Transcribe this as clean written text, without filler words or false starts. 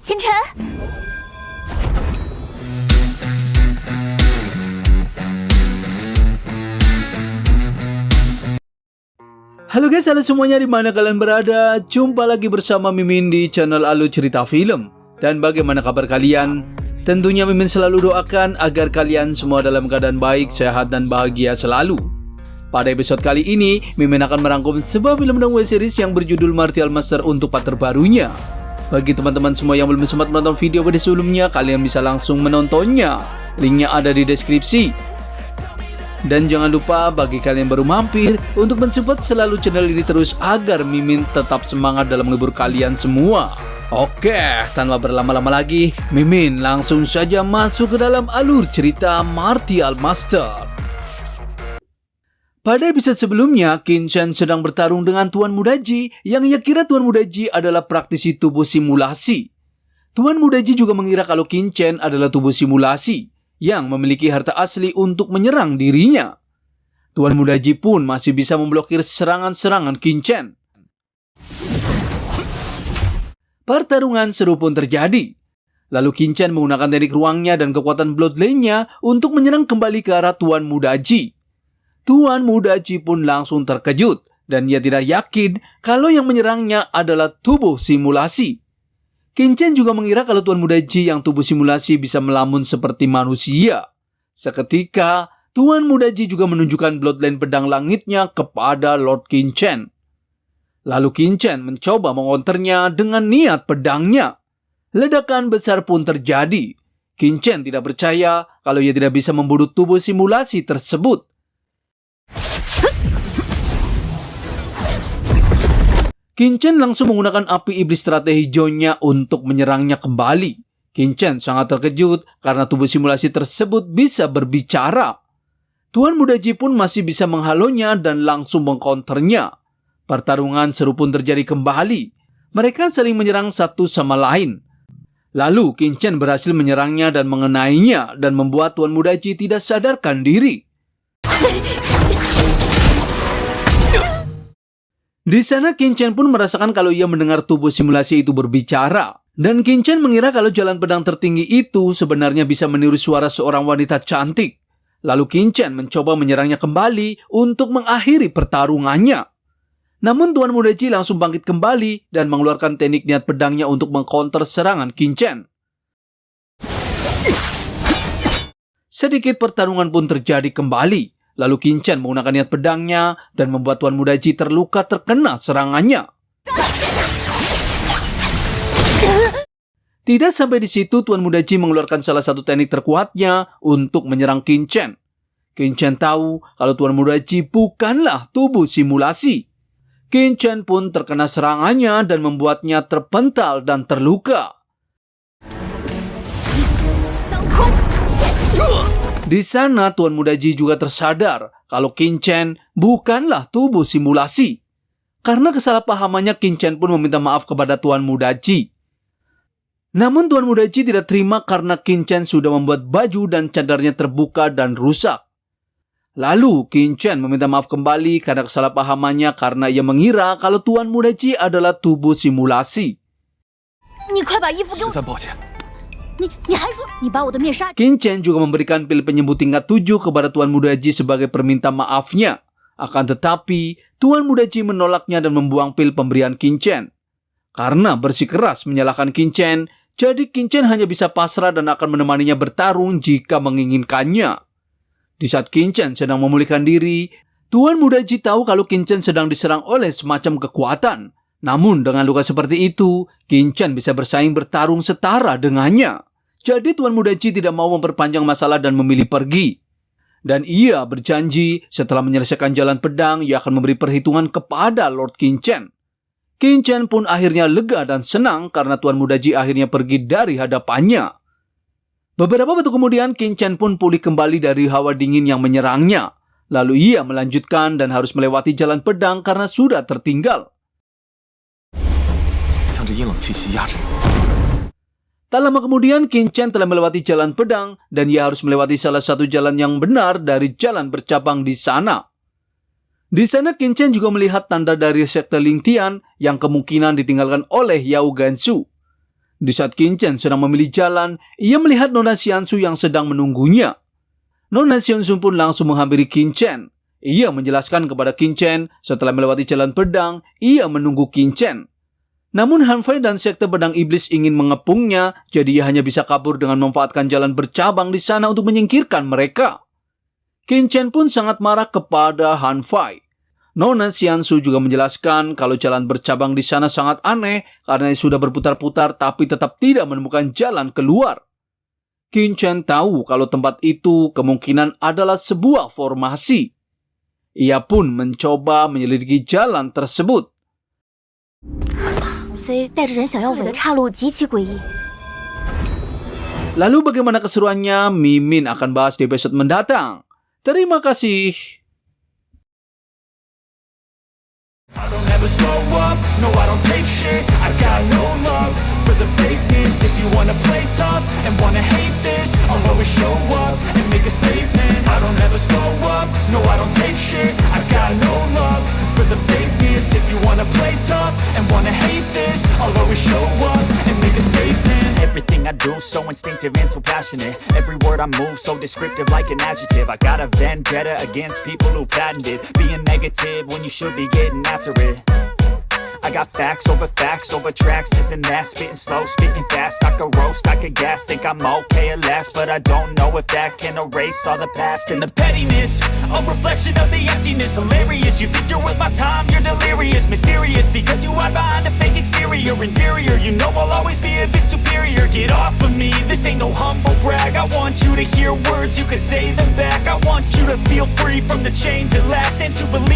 清晨。 Halo guys, halo semuanya dimana kalian berada. Jumpa lagi bersama Mimin di channel Alur Cerita Film. Dan bagaimana kabar kalian? Tentunya Mimin selalu doakan agar kalian semua dalam keadaan baik, sehat, dan bahagia selalu. Pada episode kali ini, Mimin akan merangkum sebuah film dan web series yang berjudul Martial Master untuk part terbarunya. Bagi teman-teman semua yang belum sempat menonton video pada sebelumnya, kalian bisa langsung menontonnya. Linknya ada di deskripsi. Dan jangan lupa bagi kalian baru mampir untuk mensupport selalu channel ini terus agar Mimin tetap semangat dalam menghibur kalian semua. Oke, tanpa berlama-lama lagi, Mimin langsung saja masuk ke dalam alur cerita Martial Master. Pada episode sebelumnya, Qin Chen sedang bertarung dengan Tuan Mudaji yang ia kira Tuan Mudaji adalah praktisi tubuh simulasi. Tuan Mudaji juga mengira kalau Qin Chen adalah tubuh simulasi yang memiliki harta asli untuk menyerang dirinya. Tuan Mudaji pun masih bisa memblokir serangan-serangan Qin Chen. Pertarungan seru pun terjadi. Lalu Qin Chen menggunakan teknik ruangnya dan kekuatan Bloodline-nya untuk menyerang kembali ke arah Tuan Mudaji. Tuan Mudaji pun langsung terkejut dan ia tidak yakin kalau yang menyerangnya adalah tubuh simulasi. Qin Chen juga mengira kalau Tuan Mudaji yang tubuh simulasi bisa melamun seperti manusia. Seketika, Tuan Mudaji juga menunjukkan Bloodline pedang langitnya kepada Lord Qin Chen. Lalu Qin Chen mencoba mengonternya dengan niat pedangnya. Ledakan besar pun terjadi. Qin Chen tidak percaya kalau ia tidak bisa membunuh tubuh simulasi tersebut. Qin Chen langsung menggunakan api iblis strategi hijaunya untuk menyerangnya kembali. Qin Chen sangat terkejut karena tubuh simulasi tersebut bisa berbicara. Tuan Mudaji pun masih bisa menghalonya dan langsung mengcounternya. Pertarungan seru pun terjadi kembali. Mereka saling menyerang satu sama lain. Lalu Qin Chen berhasil menyerangnya dan mengenainya dan membuat Tuan Mudaji tidak sadarkan diri. Di sana Qin Chen pun merasakan kalau ia mendengar tubuh simulasi itu berbicara. Dan Qin Chen mengira kalau jalan pedang tertinggi itu sebenarnya bisa meniru suara seorang wanita cantik. Lalu Qin Chen mencoba menyerangnya kembali untuk mengakhiri pertarungannya. Namun Tuan Mudaji langsung bangkit kembali dan mengeluarkan teknik niat pedangnya untuk mengcounter serangan Qin Chen. Sedikit pertarungan pun terjadi kembali. Lalu Qin Chen menggunakan niat pedangnya dan membuat Tuan Mudaji terluka terkena serangannya. Tidak sampai di situ, Tuan Mudaji mengeluarkan salah satu teknik terkuatnya untuk menyerang Qin Chen. Qin Chen tahu kalau Tuan Mudaji bukanlah tubuh simulasi. Qin Chen pun terkena serangannya dan membuatnya terpental dan terluka. Di sana Tuan Mudaji juga tersadar kalau Qin Chen bukanlah tubuh simulasi. Karena kesalahpahamannya, Qin Chen pun meminta maaf kepada Tuan Mudaji. Namun Tuan Mudaji tidak terima karena Qin Chen sudah membuat baju dan cadarnya terbuka dan rusak. Lalu Qin Chen meminta maaf kembali karena kesalahpahamannya karena ia mengira kalau Tuan Mudaji adalah tubuh simulasi. Qin Chen juga memberikan pil penyembuh tingkat 7 kepada Tuan Mudaji sebagai perminta maafnya. Akan tetapi, Tuan Mudaji menolaknya dan membuang pil pemberian Qin Chen. Karena bersikeras menyalahkan Qin Chen, jadi Qin Chen hanya bisa pasrah dan akan menemaninya bertarung jika menginginkannya. Di saat Qin Chen sedang memulihkan diri, Tuan Mudaji tahu kalau Qin Chen sedang diserang oleh semacam kekuatan. Namun dengan luka seperti itu, Qin Chen bisa bersaing bertarung setara dengannya. Jadi Tuan Mudaji tidak mau memperpanjang masalah dan memilih pergi. Dan ia berjanji setelah menyelesaikan jalan pedang, ia akan memberi perhitungan kepada Lord Qin Chen. Qin Chen pun akhirnya lega dan senang karena Tuan Mudaji akhirnya pergi dari hadapannya. Beberapa waktu kemudian, Qin Chen pun pulih kembali dari hawa dingin yang menyerangnya. Lalu ia melanjutkan dan harus melewati jalan pedang karena sudah tertinggal. Tak lama kemudian, Qin Chen telah melewati jalan pedang dan ia harus melewati salah satu jalan yang benar dari jalan bercabang di sana. Di sana Qin Chen juga melihat tanda dari sekte Ling Tian yang kemungkinan ditinggalkan oleh Yao Gansu. Di saat Qin Chen sedang memilih jalan, ia melihat Nona Xiansu yang sedang menunggunya. Nona Xiansu pun langsung menghampiri Qin Chen. Ia menjelaskan kepada Qin Chen setelah melewati jalan pedang, ia menunggu Qin Chen. Namun Han Fei dan sekte pedang iblis ingin mengepungnya, jadi ia hanya bisa kabur dengan memanfaatkan jalan bercabang di sana untuk menyingkirkan mereka. Qin Chen pun sangat marah kepada Han Fei. Nona Xiansu juga menjelaskan kalau jalan bercabang di sana sangat aneh karena sudah berputar-putar tapi tetap tidak menemukan jalan keluar. Qin Chen tahu kalau tempat itu kemungkinan adalah sebuah formasi. Ia pun mencoba menyelidiki jalan tersebut. 非带着人想要伪的岔路极其诡异。 Lalu bagaimana keseruannya? Mimin akan bahas di episode mendatang. Terima kasih. I don't ever slow up, no I don't take shit. I got no love for the fakeness. If you wanna play tough and wanna hate this, I'll always show up and make a statement. I don't ever slow up, no I don't take shit. I got no love for the fakeness. If you wanna play tough and wanna hate this, I'll always show up and make a statement. Everything I do so instinctive and so passionate. Every word I move so descriptive like an adjective. I got a vendetta against people who patented being negative when you should be getting after it. I got facts over tracks, this and that. Spitting slow, spitting fast. I could roast, I could gas. Think I'm okay at last, but I don't know if that can erase all the past. And the pettiness, a reflection of the emptiness. Hilarious, you think you're worth my time, you're delirious. Mysterious, because you hide behind a fake exterior. Inferior, you know I'll always be a bit superior. Get off of me, this ain't no humble brag. I want you to hear words, you can say them back. I want you to feel free from the chains at last, and to believe